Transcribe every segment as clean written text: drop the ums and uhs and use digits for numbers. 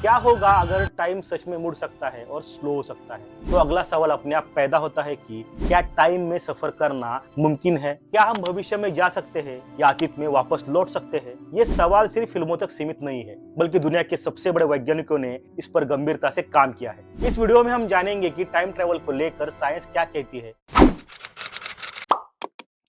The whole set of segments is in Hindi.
क्या होगा अगर टाइम सच में मुड़ सकता है और स्लो हो सकता है? तो अगला सवाल अपने आप पैदा होता है कि क्या टाइम में सफर करना मुमकिन है? क्या हम भविष्य में जा सकते हैं या अतीत में वापस लौट सकते हैं? ये सवाल सिर्फ फिल्मों तक सीमित नहीं है, बल्कि दुनिया के सबसे बड़े वैज्ञानिकों ने इस पर गंभीरता से काम किया है। इस वीडियो में हम जानेंगे कि टाइम ट्रैवल को लेकर साइंस क्या कहती है।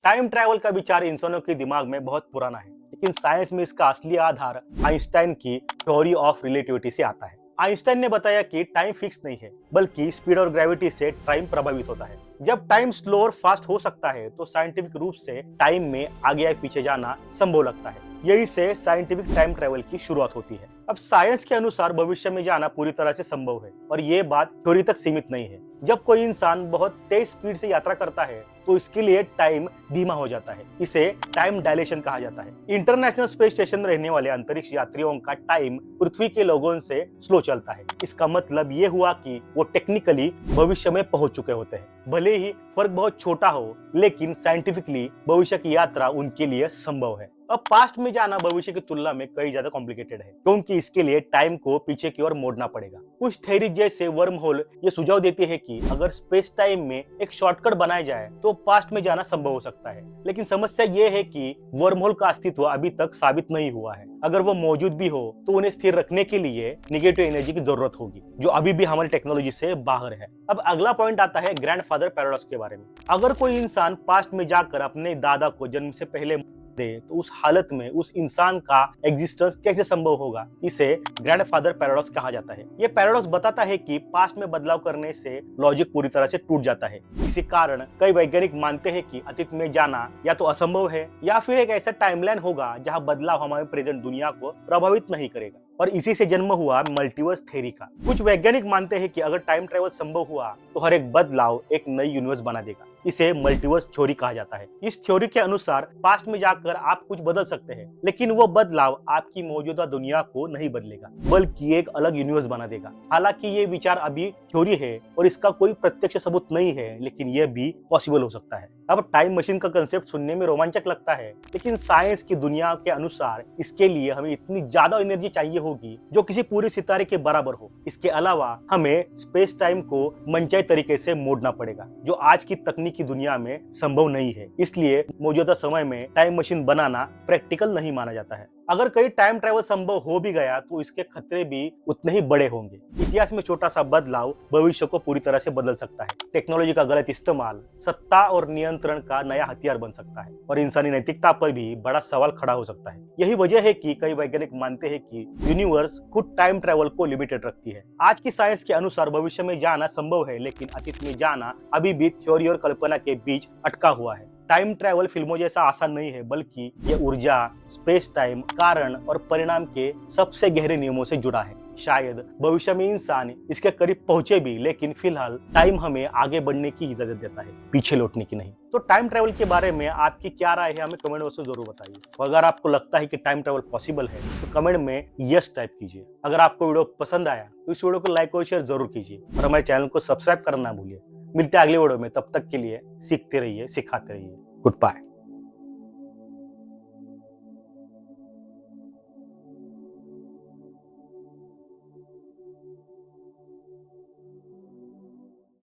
टाइम ट्रैवल का विचार इंसानों के दिमाग में बहुत पुराना है, लेकिन साइंस में इसका असली आधार आइंस्टाइन की थ्योरी ऑफ रिलेटिविटी से आता है। आइंस्टाइन ने बताया कि टाइम फिक्स नहीं है, बल्कि स्पीड और ग्रेविटी से टाइम प्रभावित होता है। जब टाइम स्लो और फास्ट हो सकता है, तो साइंटिफिक रूप से टाइम में आगे या पीछे जाना संभव लगता है। यही से साइंटिफिक टाइम ट्रैवल की शुरुआत होती है। अब साइंस के अनुसार भविष्य में जाना पूरी तरह से संभव है, और ये बात थ्योरी तक सीमित नहीं है। जब कोई इंसान बहुत तेज स्पीड से यात्रा करता है, तो इसके लिए टाइम धीमा हो जाता है। इसे टाइम डायलेशन कहा जाता है। इंटरनेशनल स्पेस स्टेशन में रहने वाले अंतरिक्ष यात्रियों का टाइम पृथ्वी के लोगों से स्लो चलता है। इसका मतलब ये हुआ कि वो टेक्निकली भविष्य में पहुंच चुके होते हैं। भले ही फर्क बहुत छोटा हो, लेकिन साइंटिफिकली भविष्य की यात्रा उनके लिए संभव है। अब पास्ट में जाना भविष्य की तुलना में कई ज्यादा कॉम्प्लिकेटेड है, क्योंकि इसके लिए टाइम को पीछे की ओर मोड़ना पड़ेगा। कुछ थ्योरी जैसे वर्म होल ये सुझाव देती है कि अगर स्पेस टाइम में एक शॉर्टकट बनाया जाए तो पास्ट में जाना संभव हो सकता है। लेकिन समस्या ये है कि वर्म होल का अस्तित्व अभी तक साबित नहीं हुआ है। अगर वो मौजूद भी हो, तो उन्हें स्थिर रखने के लिए नेगेटिव एनर्जी की जरूरत होगी, जो अभी भी हमारी टेक्नोलॉजी से बाहर है। अब अगला पॉइंट आता है ग्रैंडफादर पैराडॉक्स के बारे में। अगर कोई इंसान पास्ट में जाकर अपने दादा को जन्म से पहले दे, तो उस हालत में उस इंसान का एग्जिस्टेंस कैसे संभव होगा? इसे ग्रैंडफादर पैराडॉक्स कहा जाता है। ये पैराडॉक्स बताता है कि पास्ट में बदलाव करने से लॉजिक पूरी तरह से टूट जाता है। इसी कारण कई वैज्ञानिक मानते हैं कि अतीत में जाना या तो असंभव है, या फिर एक ऐसा टाइमलाइन होगा जहां बदलाव हमारे प्रेजेंट दुनिया को प्रभावित नहीं करेगा। और इसी से जन्म हुआ मल्टीवर्स थ्योरी का। कुछ वैज्ञानिक मानते हैं कि अगर टाइम ट्रैवल संभव हुआ, तो हर एक बदलाव एक नई यूनिवर्स बना देगा। इसे मल्टीवर्स थ्योरी कहा जाता है। इस थ्योरी के अनुसार पास्ट में जाकर आप कुछ बदल सकते हैं, लेकिन वो बदलाव आपकी मौजूदा दुनिया को नहीं बदलेगा, बल्कि एक अलग यूनिवर्स बना देगा। हालांकि ये विचार अभी थ्योरी है और इसका कोई प्रत्यक्ष सबूत नहीं है, लेकिन यह भी पॉसिबल हो सकता है। अब टाइम मशीन का कंसेप्ट सुनने में रोमांचक लगता है, लेकिन साइंस की दुनिया के अनुसार इसके लिए हमें इतनी ज्यादा एनर्जी चाहिए होगी जो किसी पूरे सितारे के बराबर हो। इसके अलावा हमें स्पेस टाइम को मनचाहे तरीके से मोड़ना पड़ेगा, जो आज की तकनीकी दुनिया में संभव नहीं है। इसलिए मौजूदा समय में टाइम मशीन बनाना प्रैक्टिकल नहीं माना जाता है। अगर कहीं टाइम ट्रैवल संभव हो भी गया, तो इसके खतरे भी उतने ही बड़े होंगे। इतिहास में छोटा सा बदलाव भविष्य को पूरी तरह से बदल सकता है। टेक्नोलॉजी का गलत इस्तेमाल सत्ता और नियंत्रण का नया हथियार बन सकता है, और इंसानी नैतिकता पर भी बड़ा सवाल खड़ा हो सकता है। यही वजह है कि कई वैज्ञानिक मानते हैं कि यूनिवर्स खुद टाइम ट्रैवल को लिमिटेड रखती है। आज की साइंस के अनुसार भविष्य में जाना संभव है, लेकिन अतीत में जाना अभी भी थ्योरी और कल्पना के बीच अटका हुआ है। टाइम ट्रैवल फिल्मों जैसा आसान नहीं है, बल्कि ये ऊर्जा, स्पेस टाइम, कारण और परिणाम के सबसे गहरे नियमों से जुड़ा है। शायद भविष्य में इंसान इसके करीब पहुंचे भी, लेकिन फिलहाल टाइम हमें आगे बढ़ने की इजाजत देता है, पीछे लौटने की नहीं। तो टाइम ट्रैवल के बारे में आपकी क्या राय है, हमें कमेंट बॉक्स में जरूर बताइए। और अगर आपको लगता है कि टाइम ट्रैवल पॉसिबल है, तो कमेंट में यस टाइप कीजिए। अगर आपको वीडियो पसंद आया, तो इस वीडियो को लाइक और शेयर जरूर कीजिए, और हमारे चैनल को सब्सक्राइब करना ना भूलिए। मिलते हैं अगले वीडियो में, तब तक के लिए सीखते रहिए, सिखाते रहिए। Good bye.